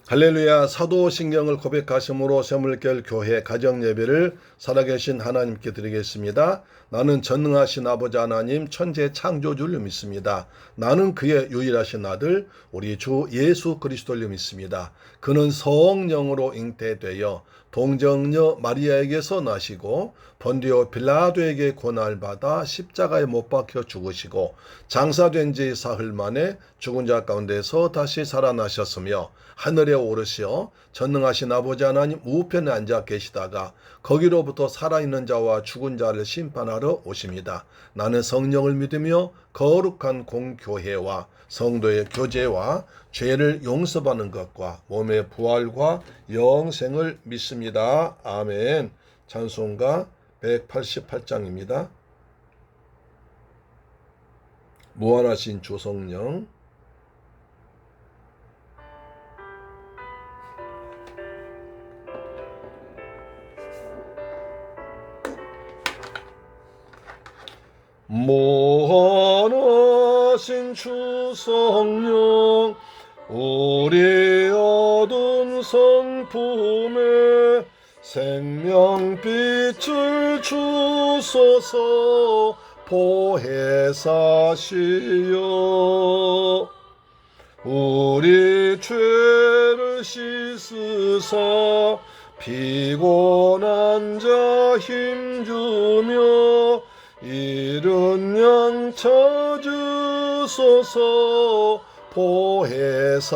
할렐루야. 사도신경을 고백하심으로 샘물결 교회 가정예배를 살아계신 하나님께 드리겠습니다. 나는 전능하신 아버지 하나님 천재 창조주를 믿습니다. 나는 그의 유일하신 아들 우리 주 예수 그리스도를 믿습니다. 그는 성령으로 잉태되어 동정녀 마리아에게서 나시고 본디오 빌라도에게 고난을 받아 십자가에 못 박혀 죽으시고 장사된 지 사흘 만에 죽은 자 가운데서 다시 살아나셨으며 하늘에 오르시어 전능하신 아버지 하나님 우편에 앉아 계시다가 거기로부터 살아있는 자와 죽은 자를 심판하러 오십니다. 나는 성령을 믿으며 거룩한 공교회와 성도의 교제와 죄를 용서받는 것과 몸의 부활과 영생을 믿습니다. 아멘. 찬송가 188장입니다. 무한하신 주 성령. 무한하신 주 성령 우리 어두운 성품에 생명빛을 주소서 보혜사시여 우리 죄를 씻으사 피곤한 자 힘주며 이른 양 찾으소서 보혜사시여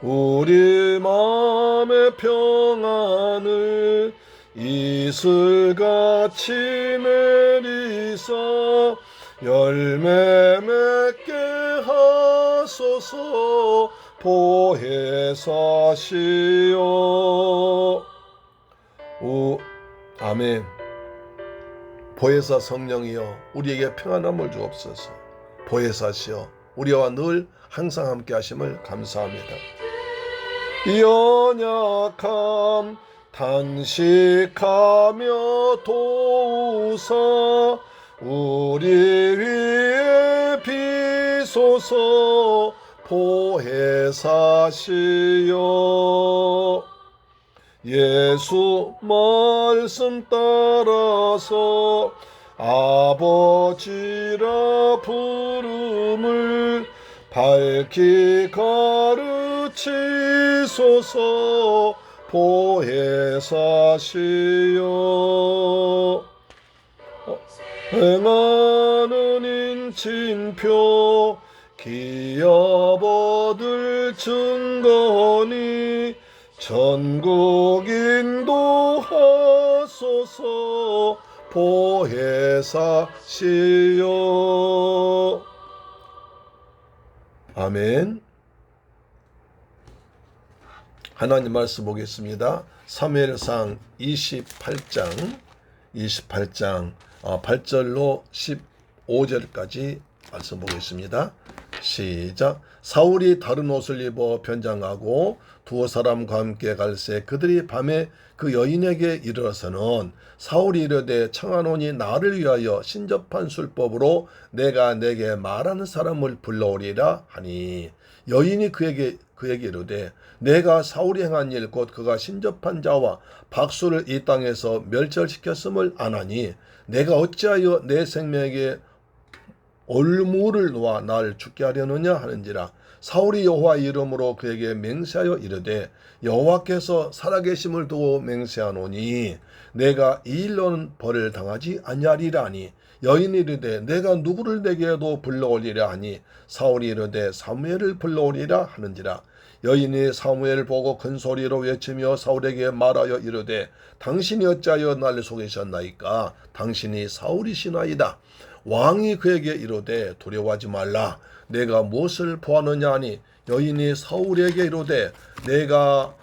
우리 마음의 평안을 이슬같이 내리사 열매 맺게 하소서 보혜사시여 아멘. 보혜사 성령이여 우리에게 평안함을 주옵소서. 보혜사시여 우리와 늘 항상 함께 하심을 감사합니다. 연약함 단식하며 도우사 우리 위에 비소서 보혜사시여 예수 말씀 따라서 아버지라 부름을 밝히 가르치소서 보혜사시여 행하는 인친표 기업 얻을 증거니 전국 인도하소서 보혜사시여 아멘. 하나님 말씀 보겠습니다. 사무엘상 28장 8절로 15절까지 말씀 보겠습니다. 시작. 사울이 다른 옷을 입어 변장하고 두어 사람과 함께 갈새 그들이 밤에 그 여인에게 이르러서는 사울이 이르되 청하노니 나를 위하여 신접한 술법으로 내가 내게 말하는 사람을 불러오리라 하니 여인이 그에게 이르되 내가 사울이 행한 일 곧 그가 신접한 자와 박수를 이 땅에서 멸절시켰음을 아나니 내가 어찌하여 내 생명에게 올무를 놓아 나를 죽게 하려느냐 하는지라. 사울이 여호와 이름으로 그에게 맹세하여 이르되 여호와께서 살아계심을 두고 맹세하노니 내가 이 일로는 벌을 당하지 아니하리라 하니 여인이 이르되 내가 누구를 내게도 불러오리라 하니 사울이 이르되 사무엘을 불러오리라 하는지라. 여인이 사무엘을 보고 큰 소리로 외치며 사울에게 말하여 이르되 당신이 어찌하여 나를 속이셨나이까? 당신이 사울이시나이다. 왕이 그에게 이르되 두려워하지 말라. 내가 무엇을 보았느냐 하니 여인이 사울에게 이르되 내가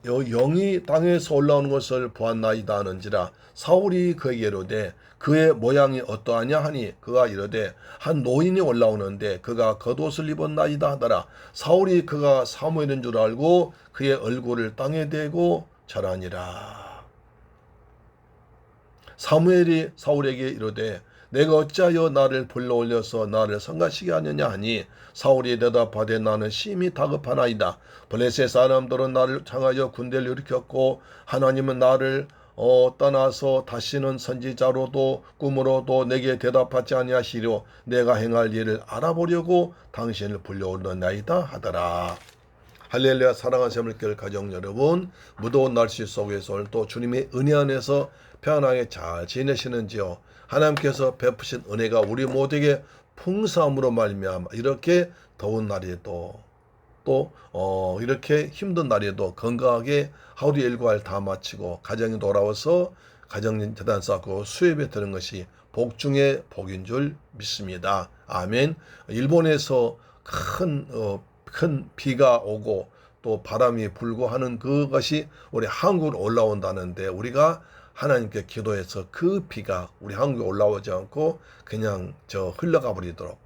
영이 땅에서 올라오는 것을 보았나이다 하는지라. 사울이 그에게 이르되 그의 모양이 어떠하냐 하니 그가 이르되 한 노인이 올라오는데 그가 겉옷을 입었나이다 하더라. 사울이 그가 사무엘인 줄 알고 그의 얼굴을 땅에 대고 절하니라. 사무엘이 사울에게 이르되 내가 어찌하여 나를 불러올려서 나를 성가시게 하느냐 하니 사울이 대답하되 나는 심히 다급하나이다. 블레셋 사람들은 나를 향하여 군대를 일으켰고 하나님은 나를 떠나서 다시는 선지자로도 꿈으로도 내게 대답하지 아니하시려 내가 행할 일을 알아보려고 당신을 불러올렸나이다 하더라. 할렐루야. 사랑하는 새물교회 가정 여러분, 무더운 날씨 속에서 오늘도 주님의 은혜 안에서 편안하게 잘 지내시는지요? 하나님께서 베푸신 은혜가 우리 모두에게 풍성함으로 말미암아 이렇게 더운 날에도 또 이렇게 힘든 날에도 건강하게 하루 일과를 다 마치고 가정에 돌아와서 가정 재단 쌓고 수협에 드는 것이 복 중에 복인 줄 믿습니다. 아멘. 일본에서 큰 비가 오고 또 바람이 불고 하는 그것이 우리 한국으로 올라온다는데 우리가 하나님께 기도해서 그 비가 우리 한국에 올라오지 않고 그냥 흘러가 버리도록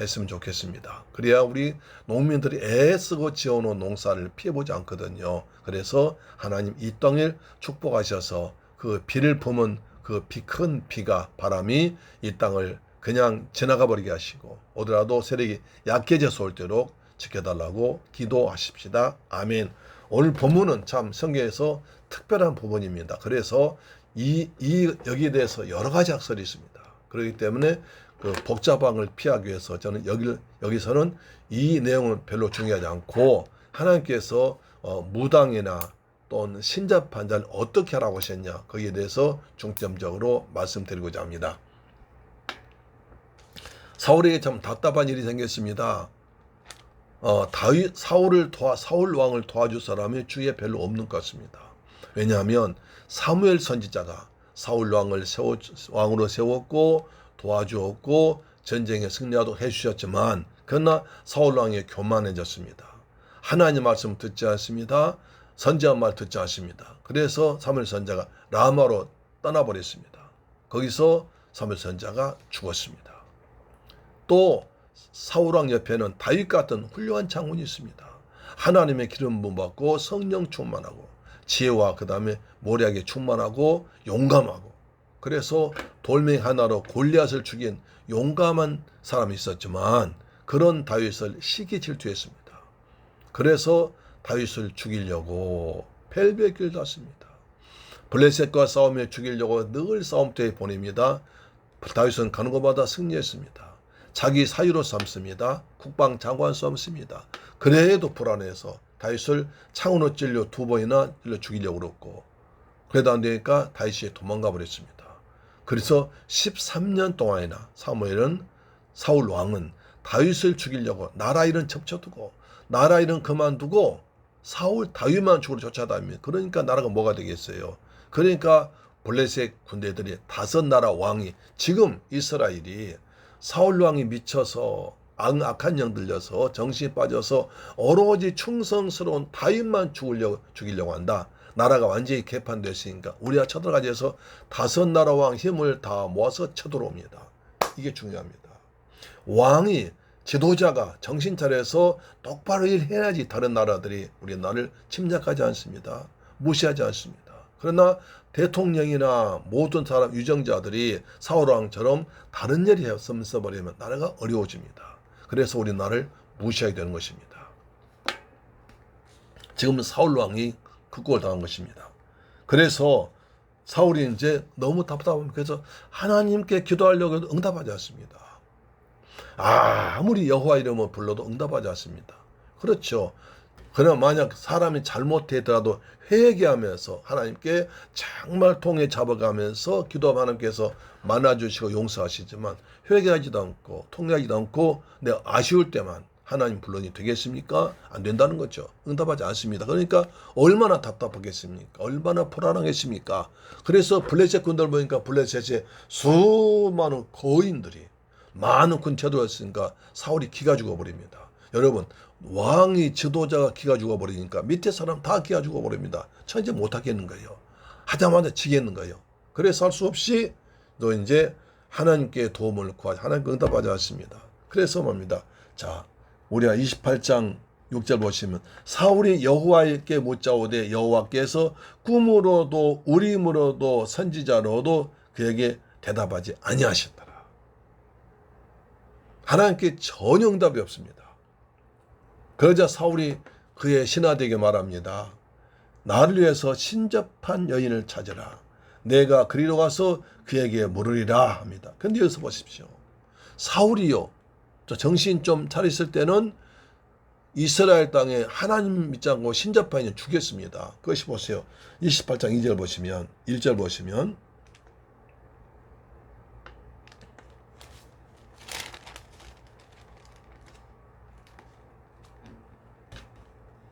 했으면 좋겠습니다. 그래야 우리 농민들이 애쓰고 지어놓은 농사를 피해보지 않거든요. 그래서 하나님 이 땅을 축복하셔서 그 비를 품은 그 큰 비가 바람이 이 땅을 그냥 지나가 버리게 하시고 오더라도 세력이 약해져서 올 때록 지켜달라고 기도하십시다. 아멘. 오늘 본문은 참 성경에서 특별한 부분입니다. 그래서 여기에 대해서 여러 가지 학설이 있습니다. 그렇기 때문에 그 복잡한 걸 피하기 위해서 저는 여기서는 이 내용은 별로 중요하지 않고 하나님께서 무당이나 또는 신자 판자를 어떻게 하라고 하셨냐 거기에 대해서 중점적으로 말씀드리고자 합니다. 사울에게 참 답답한 일이 생겼습니다. 사울 왕을 도와줄 사람이 주위에 별로 없는 것 같습니다. 왜냐하면 사무엘 선지자가 사울 왕을 왕으로 세웠고 도와주었고 전쟁에 승리하도록 해주셨지만 그러나 사울 왕이 교만해졌습니다. 하나님 말씀 듣지 않습니다. 선지자 말 듣지 않습니다. 그래서 사무엘 선지자가 라마로 떠나버렸습니다. 거기서 사무엘 선지자가 죽었습니다. 또 사울왕 옆에는 다윗 같은 훌륭한 장군이 있습니다. 하나님의 기름 부음 받고 성령 충만하고 지혜와 그 다음에 모략에 충만하고 용감하고 그래서 돌멩이 하나로 골리앗을 죽인 용감한 사람이 있었지만 그런 다윗을 시기 질투했습니다. 그래서 다윗을 죽이려고 벨벳길 갔습니다. 블레셋과 싸우며 죽이려고 늘 싸움터에 보냅니다. 다윗은 가는 곳마다 승리했습니다. 자기 사유로 삼습니다. 국방 장관 삼습니다. 그래도 불안해서 다윗을 창으로 찔려 2번이나 찔러 죽이려고 그랬고 그래도 안 되니까 다윗이 도망가 버렸습니다. 그래서 13년 동안이나 사울 왕은 다윗을 죽이려고 나라 일은 접쳐두고 나라 일은 그만두고 다윗만 죽으러 쫓아다닙니다. 그러니까 나라가 뭐가 되겠어요. 그러니까 블레셋 군대들이 5나라 왕이 지금 이스라엘이 사울 왕이 미쳐서 악한 영 들려서 정신이 빠져서 오로지 충성스러운 다윗만 죽이려고 한다. 나라가 완전히 개판됐으니까 우리가 쳐들어가지 해서 5나라 왕 힘을 다 모아서 쳐들어옵니다. 이게 중요합니다. 왕이 지도자가 정신 차려서 똑바로 일해야지 다른 나라들이 우리 나라를 침략하지 않습니다. 무시하지 않습니다. 그러나 대통령이나 모든 사람 유정자들이 사울왕처럼 다른 일이 써버리면 나라가 어려워집니다. 그래서 우리 나라를 무시하게 되는 것입니다. 지금 사울왕이 극복을 당한 것입니다. 그래서 사울이 이제 너무 답답합니다. 그래서 하나님께 기도하려고 해도 응답하지 않습니다. 아무리 여호와 이름을 불러도 응답하지 않습니다. 그렇죠. 그러나 만약 사람이 잘못되더라도 회개하면서 하나님께 정말 통에 잡아가면서 기도하면 하나님께서 만나주시고 용서하시지만 회개하지도 않고 통회하지도 않고 내가 아쉬울 때만 하나님 불러니 되겠습니까? 안 된다는 거죠. 응답하지 않습니다. 그러니까 얼마나 답답하겠습니까? 얼마나 불안하겠습니까? 그래서 블레셋 군대를 보니까 블레셋에 수많은 거인들이 많은 군 쳐들어왔으니까 사울이 기가 죽어버립니다. 여러분 왕이 지도자가 기가 죽어버리니까 밑에 사람 다 기가 죽어버립니다. 천재 못하겠는 거예요. 하자마자 지겠는 거예요. 그래서 할 수 없이 너 이제 하나님께 도움을 구하지 하나님께 응답하지 않습니다. 그래서 뭡니다. 자 우리가 28장 6절 보시면 사울이 여호와께 묻자오되 여호와께서 꿈으로도 우림으로도 선지자로도 그에게 대답하지 아니하셨더라. 하나님께 전혀 응답이 없습니다. 그러자 사울이 그의 신하들에게 말합니다. 나를 위해서 신접한 여인을 찾으라. 내가 그리로 가서 그에게 물으리라 합니다. 근데 여기서 보십시오. 사울이요, 정신 좀 차렸을 때는 이스라엘 땅에 하나님 믿지 않고 신접한 여인 죽였습니다. 그것이 보세요. 28장 2절 보시면, 1절 보시면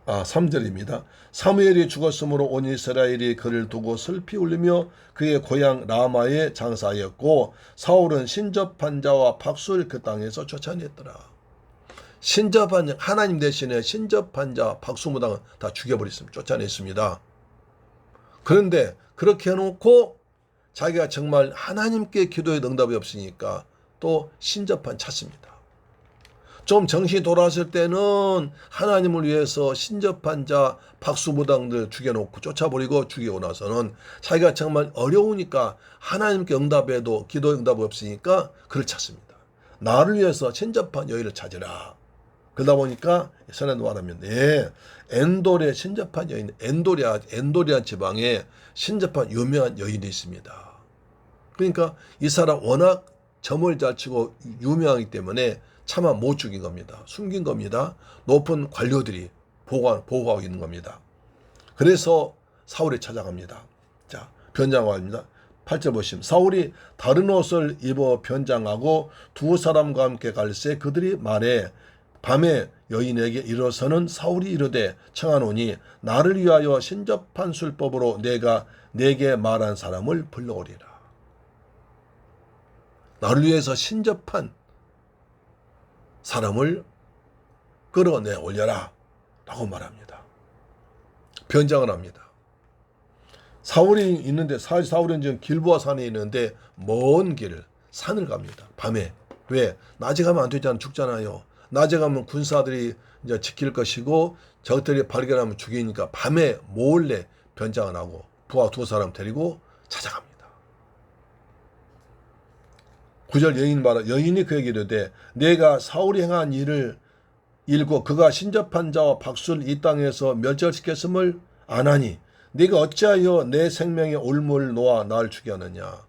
3절입니다. 사무엘이 죽었으므로 온 이스라엘이 그를 두고 슬피 울리며 그의 고향 라마에 장사하였고 사울은 신접한 자와 박수를 그 땅에서 쫓아냈더라. 신접한 하나님 대신에 신접한 자 박수무당은 다 죽여버렸습니다. 쫓아냈습니다. 그런데 그렇게 해놓고 자기가 정말 하나님께 기도에 응답이 없으니까 또 신접한 찾습니다. 좀 정신이 돌아왔을 때는 하나님을 위해서 신접한 자 박수무당들 죽여놓고 쫓아버리고 죽이고 나서는 자기가 정말 어려우니까 하나님께 응답해도 기도 응답이 없으니까 그를 찾습니다. 나를 위해서 신접한 여인을 찾으라. 그러다 보니까 선에도 말하면 엔돌에 신접한 여인, 엔도리아 지방에 신접한 유명한 여인이 있습니다. 그러니까 이 사람 워낙 점을 잘 치고 유명하기 때문에 차마 못 죽인 겁니다. 숨긴 겁니다. 높은 관료들이 보호하고 있는 겁니다. 그래서 사울이 찾아갑니다. 자, 변장합니다. 8절 보시면 사울이 다른 옷을 입어 변장하고 두 사람과 함께 갈새 그들이 말해 밤에 여인에게 이르러서는 사울이 이르되 청하노니 나를 위하여 신접한 술법으로 내가 내게 말한 사람을 불러오리라. 나를 위해서 신접한 사람을 끌어내 올려라 라고 말합니다. 변장을 합니다. 사울이 있는데 사울은 지금 길보아 산에 있는데 먼 길을 산을 갑니다. 밤에. 왜? 낮에 가면 안 되잖아요. 죽잖아요. 낮에 가면 군사들이 이제 지킬 것이고 적들이 발견하면 죽이니까 밤에 몰래 변장을 하고 부하 두 사람 데리고 찾아갑니다. 9절 여인이 그에게 이르되 내가 사울이 행한 일을 일고 그가 신접한 자와 박수를 이 땅에서 멸절시켰음을 아나니 네가 어찌하여 내 생명의 올무를 놓아 날 죽였느냐.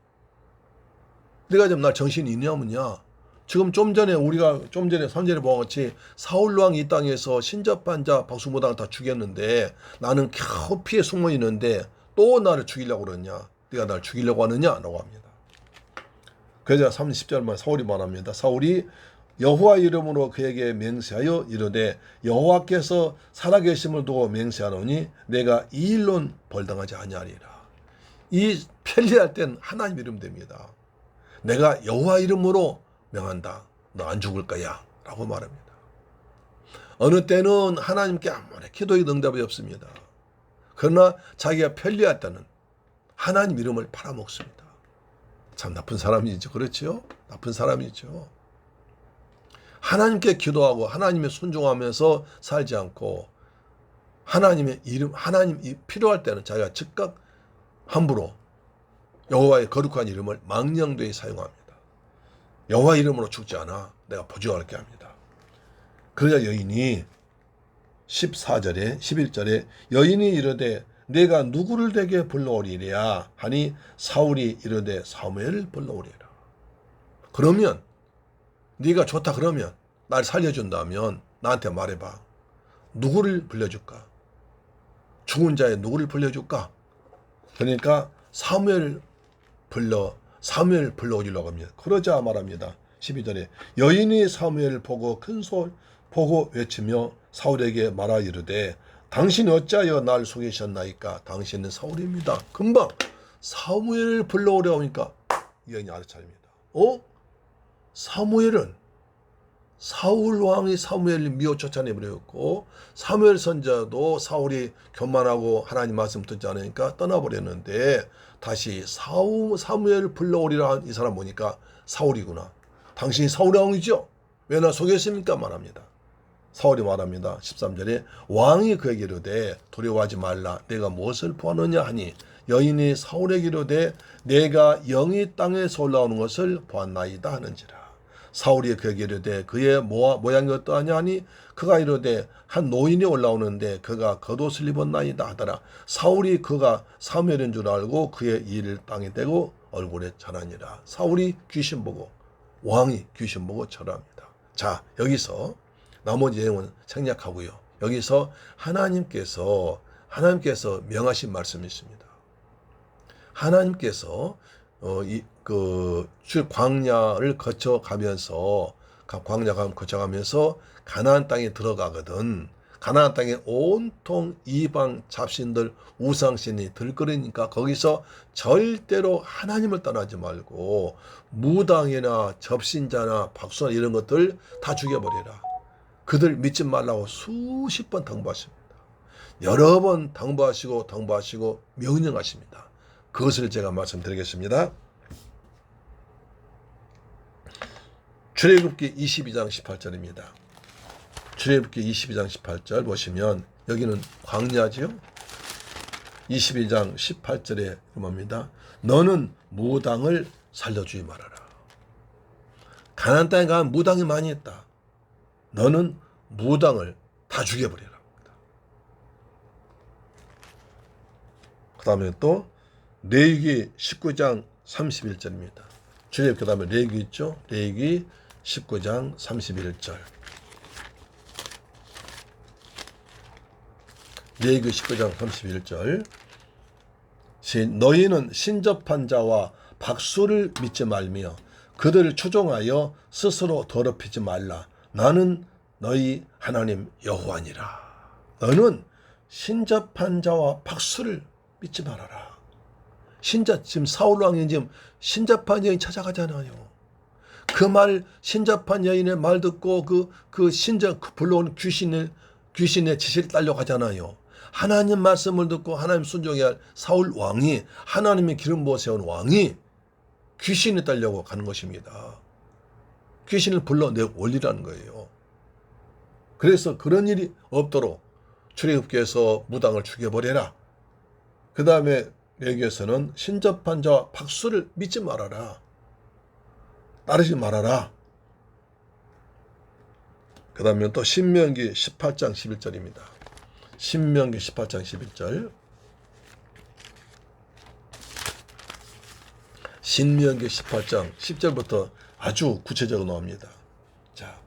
네가 지금 날 정신이 있냐면야. 지금 우리가 좀 전에 3절에 보은 같이 사울왕이 이 땅에서 신접한 자 박수무당 다 죽였는데 나는 겨우 피해 숨어 있는데 또 나를 죽이려고 그러냐. 네가 날 죽이려고 하느냐 라고 합니다. 그래서 30절만 사울이 말합니다. 사울이 여호와 이름으로 그에게 맹세하여 이르되 여호와께서 살아계심을 두고 맹세하노니 내가 이 일론 벌당하지 아니하리라. 이 편리할 땐 하나님 이름 됩니다. 내가 여호와 이름으로 명한다. 너 안 죽을 거야 라고 말합니다. 어느 때는 하나님께 아무리 기도에 응답이 없습니다. 그러나 자기가 편리할 때는 하나님 이름을 팔아먹습니다. 참 나쁜 사람이죠. 그렇죠? 나쁜 사람이죠. 하나님께 기도하고 하나님의 순종하면서 살지 않고 하나님의 이름, 하나님이 필요할 때는 자기가 즉각 함부로 여호와의 거룩한 이름을 망령되이 사용합니다. 여호와 이름으로 죽지 않아 내가 보증할게 합니다. 그러자 여인이 14절에 11절에 여인이 이르되 내가 누구를 내게 불러오리랴 하니 사울이 이르되 사무엘을 불러오리라. 그러면 네가 좋다 그러면 날 살려준다면 나한테 말해봐. 누구를 불려줄까? 죽은 자의 누구를 불려줄까? 그러니까 사무엘 불러오리라고 합니다. 그러자 말합니다. 12절에 여인이 사무엘을 보고 큰 소리 보고 외치며 사울에게 말하 이르되 당신이 어찌하여 날 속이셨나이까? 당신은 사울입니다. 금방 사무엘을 불러오려 하니까 여인이 알아차립니다. 사무엘은 사울 왕이 사무엘을 미워 쫓아내버렸고 사무엘 선지자도 사울이 교만하고 하나님 말씀 듣지 않으니까 떠나버렸는데 다시 사무엘을 불러오리라 한 이 사람 보니까 사울이구나. 당신이 사울 왕이죠? 왜 나 속였습니까? 말합니다. 사울이 말합니다. 13절에 왕이 그에게 이르되 두려워하지 말라. 내가 무엇을 보았느냐 하니 여인이 사울에게 이르되 내가 영이 땅에서 올라오는 것을 보았나이다 하는지라. 사울이 그에게 이르되 그의 모양이 어떠하냐 하니 그가 이르되 한 노인이 올라오는데 그가 겉옷을 입었나이다 하더라. 사울이 그가 사무엘인 줄 알고 그의 이를 땅에 대고 얼굴에 절하니라. 사울이 귀신 보고 왕이 귀신 보고 절합니다. 자, 여기서 나머지 내용은 생략하고요. 여기서 하나님께서 명하신 말씀이 있습니다. 하나님께서 광야를 거쳐가면서 가나안 땅에 들어가거든. 가나안 땅에 온통 이방 잡신들 우상신이 들끓으니까 거기서 절대로 하나님을 떠나지 말고 무당이나 접신자나 박수나 이런 것들 다 죽여버리라. 그들 믿지 말라고 수십 번 당부하십니다. 여러 번 당부하시고 명령하십니다. 그것을 제가 말씀드리겠습니다. 출애굽기 22장 18절입니다. 출애굽기 22장 18절 보시면 여기는 광야지요. 22장 18절에 뭡니다. 너는 무당을 살려주지 말아라. 가나안 땅에 가면 무당이 많이 있다. 너는 무당을 다 죽여버리라. 그 다음에 또 레위기 19장 31절입니다. 출애굽기 그 다음에 레위기 있죠. 레위기 19장 31절. 레위기 19장 31절. 너희는 신접한 자와 박수를 믿지 말며 그들을 추종하여 스스로 더럽히지 말라. 나는 너희 하나님 여호와니라. 너는 신접한 자와 박수를 믿지 말아라. 지금 사울 왕이 지금 신접한 여인 찾아가잖아요. 그 말, 신접한 여인의 말 듣고 불러온 귀신의 지시를 따려가잖아요. 하나님 말씀을 듣고 하나님 순종해야 할 사울 왕이, 하나님의 기름 부어 세운 왕이 귀신이 따려고 가는 것입니다. 귀신을 불러내 올리라는 거예요. 그래서 그런 일이 없도록 출애굽기에서 무당을 죽여버려라. 그 다음에 레위기에서는 신접한 자와 박수를 믿지 말아라. 따르지 말아라. 그 다음에 또 신명기 18장 11절입니다. 신명기 18장 11절. 신명기 18장 10절부터 아주 구체적으로 나옵니다. 자,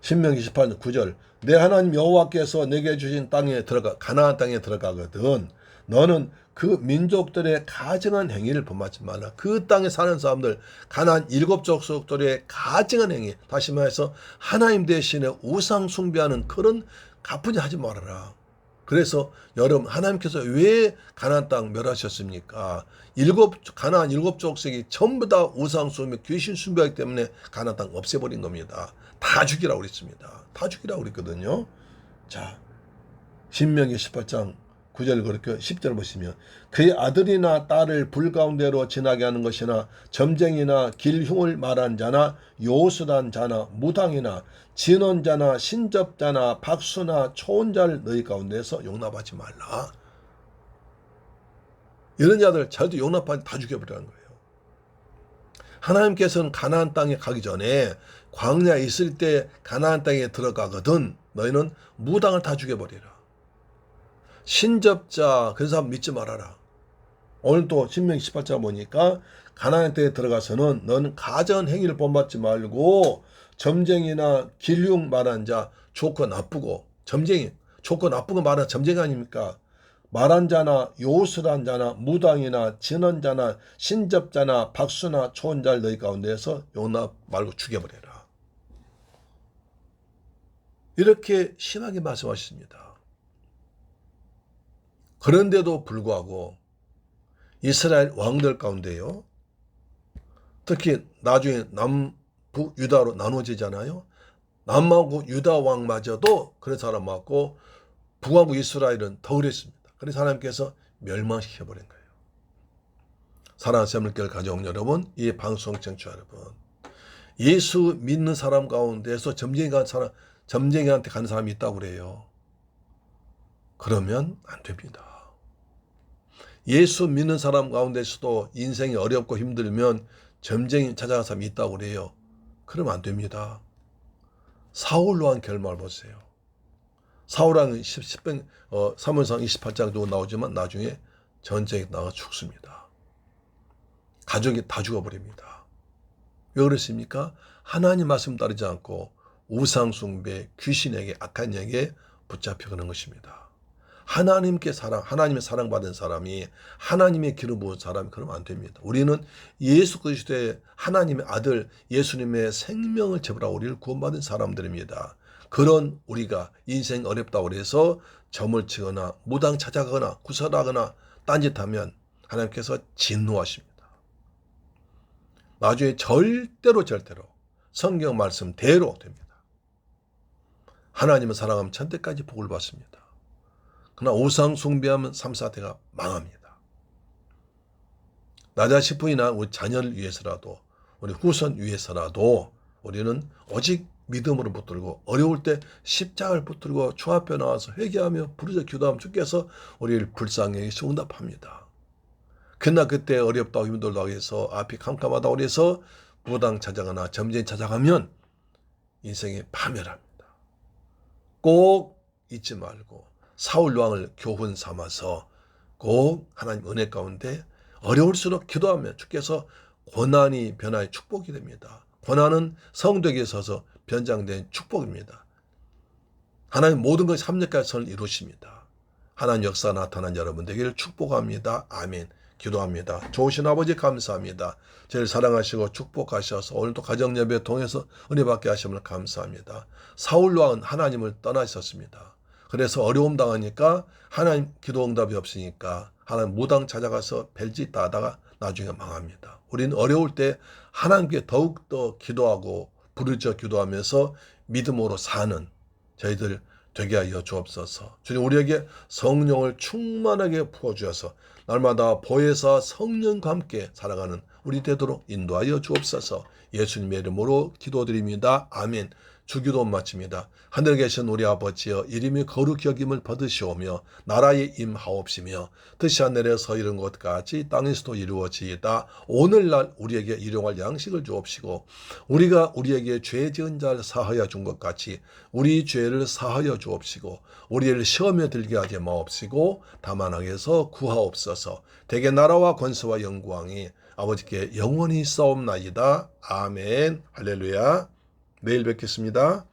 신명기 18장 9절. 내 하나님 여호와께서 내게 주신 땅에 가나안 땅에 들어가거든 너는 그 민족들의 가증한 행위를 범하지 말라. 그 땅에 사는 사람들, 가나안 7족속들의 가증한 행위, 다시 말해서 하나님 대신에 우상 숭배하는 그런 가뿐히 하지 말아라. 그래서 여러분, 하나님께서 왜 가나안 땅 멸하셨습니까? 가나안 7족속이 전부 다 우상 숭배, 귀신 숭배하기 때문에 가나안 땅 없애버린 겁니다. 다 죽이라고 그랬습니다. 다 죽이라고 그랬거든요. 자, 신명기 18장 9절 그렇게 10절 보시면 그의 아들이나 딸을 불 가운데로 지나게 하는 것이나 점쟁이나 길흉을 말한 자나 요술한 자나 무당이나 진언자나 신접자나 박수나 초혼자를 너희 가운데서 용납하지 말라. 이런 자들 절대 용납하지 다 죽여버리라는 거예요. 하나님께서는 가나안 땅에 가기 전에 광야에 있을 때 가나안 땅에 들어가거든 너희는 무당을 다 죽여버리라. 신접자 그런 사람 믿지 말아라. 오늘 또 신명기 18장 보니까 가나안 땅에 들어가서는 너는 가증한 행위를 본받지 말고 점쟁이나 길흉 말한 자, 좋고 나쁘고 점쟁이, 좋고 나쁘고 말한 점쟁이 아닙니까? 말한 자나 요술한 자나 무당이나 진언자나 신접자나 박수나 초혼자를 너희 가운데에서 용납 말고 죽여버려라. 이렇게 심하게 말씀하십니다. 그런데도 불구하고 이스라엘 왕들 가운데요. 특히 나중에 남북 유다로 나눠지잖아요. 남하고 유다 왕마저도 그런 사람 맞고 북하고 이스라엘은 더 그랬습니다. 그래서 하나님께서 멸망시켜버린 거예요. 사랑하는 샘물교회 가족 여러분, 이 방송 청취자 여러분, 예수 믿는 사람 가운데서 점쟁이한테 가는 사람이 있다고 그래요. 그러면 안 됩니다. 예수 믿는 사람 가운데서도 인생이 어렵고 힘들면 점쟁이 찾아간 사람이 있다고 그래요. 그러면 안 됩니다. 사울로 한 결말을 보세요. 사울왕은 사무엘상 28장도 나오지만 나중에 전쟁에 나가 죽습니다. 가족이 다 죽어버립니다. 왜 그랬습니까? 하나님 말씀 따르지 않고 우상 숭배, 귀신에게, 악한 영에 붙잡혀 가는 것입니다. 하나님의 사랑받은 사람이, 하나님의 기름 부은 사람이 그러면 안 됩니다. 우리는 예수 그리스도의 하나님의 아들 예수님의 생명을 제물하고 우리를 구원받은 사람들입니다. 그런 우리가 인생 어렵다고 해서 점을 치거나 무당 찾아가거나 구설하거나 딴짓하면 하나님께서 진노하십니다. 나중에 절대로 성경 말씀대로 됩니다. 하나님을 사랑하면 천대까지 복을 받습니다. 그러나 우상 숭배하면 3, 4대가 망합니다. 나 자식뿐이나 우리 자녀를 위해서라도, 우리 후손 위해서라도 우리는 오직 믿음으로 붙들고, 어려울 때 십자가를 붙들고 주 앞에 나와서 회개하며 부르짖어 기도하면 주께서 우리를 불쌍히 여기시고 응답합니다. 그러나 그때 어렵다고 힘들다고 해서 앞이 캄캄하다고 해서 무당 찾아가나 점쟁이 찾아가면 인생이 파멸합니다. 꼭 잊지 말고 사울 왕을 교훈 삼아서 꼭 하나님 은혜 가운데 어려울수록 기도하면 주께서 고난이 변화의 축복이 됩니다. 고난은 성도에게 있어서 변장된 축복입니다. 하나님 모든 것이 합력할 선을 이루십니다. 하나님 역사 나타난 여러분 되기를 축복합니다. 아멘. 기도합니다. 좋으신 아버지 감사합니다. 저를 사랑하시고 축복하셔서 오늘도 가정예배 통해서 은혜 받게 하심을 감사합니다. 사울 왕은 하나님을 떠나셨습니다. 그래서 어려움 당하니까 하나님 기도 응답이 없으니까 하나님 무당 찾아가서 별짓 다 하다가 나중에 망합니다. 우리는 어려울 때 하나님께 더욱더 기도하고 부르짖어 기도하면서 믿음으로 사는 저희들 되게 하여 주옵소서. 주님 우리에게 성령을 충만하게 부어주셔서 날마다 보혜사 성령과 함께 살아가는 우리 되도록 인도하여 주옵소서. 예수님의 이름으로 기도드립니다. 아멘. 주기도 마칩니다. 하늘에 계신 우리 아버지여 이름이 거룩히 여김을 받으시오며 나라의 임하옵시며 뜻이 하늘에서 이룬 것 같이 땅에서도 이루어지이다. 오늘날 우리에게 일용할 양식을 주옵시고 우리가 우리에게 죄 지은 자를 사하여 준 것 같이 우리 죄를 사하여 주옵시고 우리를 시험에 들게 하지 마옵시고 다만 악에서 구하옵소서. 대개 나라와 권세와 영광이 아버지께 영원히 있사옵나이다. 아멘. 할렐루야. 내일 뵙겠습니다.